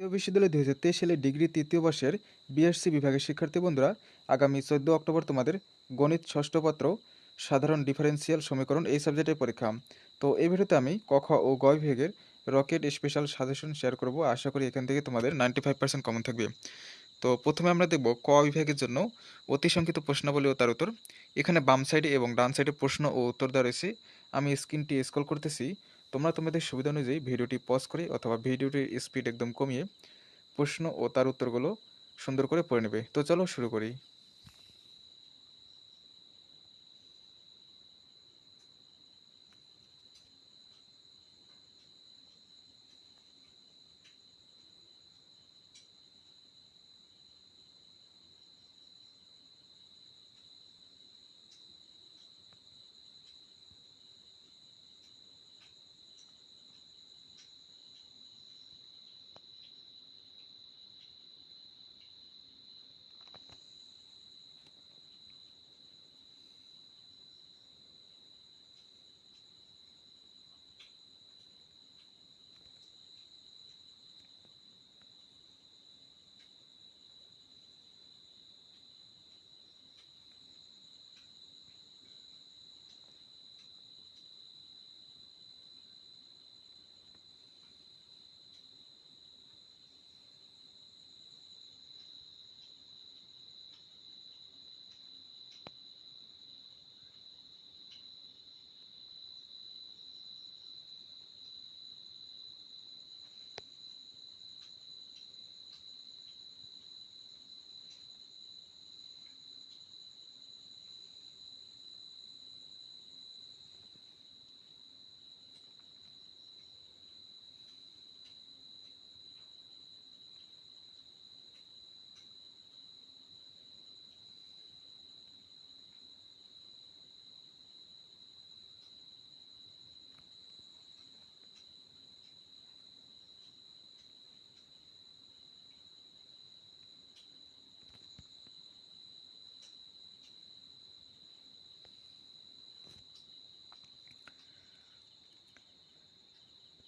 জাতীয় বিশ্ববিদ্যালয় 2023 সালে ডিগ্রি তৃতীয় বর্ষের বিএসসি বিভাগের শিক্ষার্থী বন্ধুরা, আগামী 14 অক্টোবর তোমাদের গণিত ষষ্ঠ পত্র সাধারণ ডিফারেন্সিয়াল সমীকরণ এই সাবজেক্টের পরীক্ষা। তো এই ভিডিওতে আমি ক, খ ও গ বিভাগের রকেট স্পেশাল সাজেশন শেয়ার করব। আশা করি এখান থেকে তোমাদের 95% কমন থাকবে। তো প্রথমে আমরা দেখব ক বিভাগের জন্য অতি সংক্ষিপ্ত প্রশ্নাবলী ও তার উত্তর। এখানে বাম সাইডে এবং ডান সাইডে প্রশ্ন ও উত্তর দেওয়া রয়েছে। আমি স্ক্রিনটি স্ক্রল করতেছি। তোমরা তোমাদের সুবিধা অনুযায়ী ভিডিওটি পজ করে অথবা ভিডিওটির স্পিড একদম কমিয়ে প্রশ্ন ও তার উত্তরগুলো সুন্দর করে পড়ে নেবে। তো চলো শুরু করি।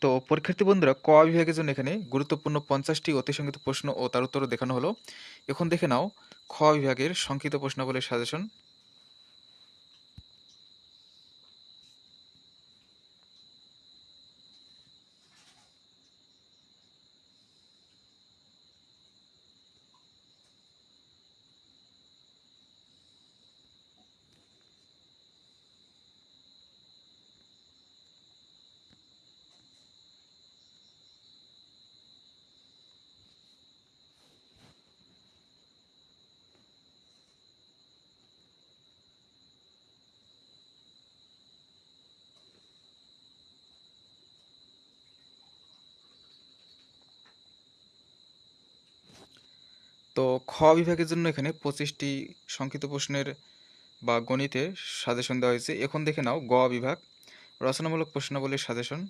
তো পরীক্ষার্থী বন্ধুরা, ক বিভাগের জন্য এখানে গুরুত্বপূর্ণ 50টি অতি সংক্ষিপ্ত প্রশ্ন ও তার উত্তর দেখানো হলো। এখন দেখে নাও খ বিভাগের সংক্ষিপ্ত প্রশ্নাবলীর সাজেশন। তো খ বিভাগের জন্য এখানে 25টি সংক্ষিপ্ত প্রশ্নের বা গণিতে সাজেশন দেওয়া হয়েছে। এখন দেখে নাও গ বিভাগ রচনামূলক প্রশ্নাবলীর সাজেশন।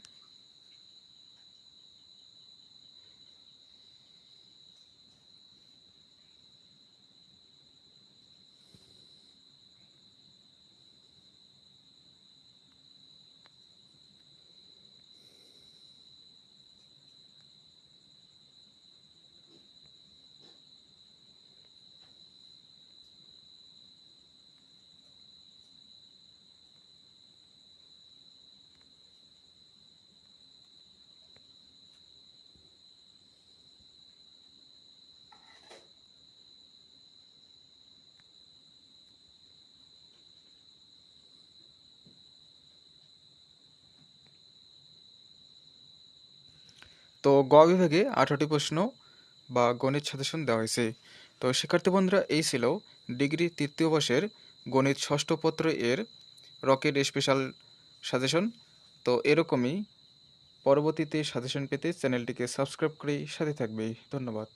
তো গ বিভাগে 18টি প্রশ্ন বা গণিত সাজেশন দেওয়া হয়েছে। তো শিক্ষার্থী বন্ধুরা, এই ছিল ডিগ্রি তৃতীয় বর্ষের গণিত ষষ্ঠ পত্র এর রকেট স্পেশাল সাজেশন। তো এরকমই পরবর্তীতে সাজেশন পেতে চ্যানেলটিকে সাবস্ক্রাইব করে সাথে থাকবে। ধন্যবাদ।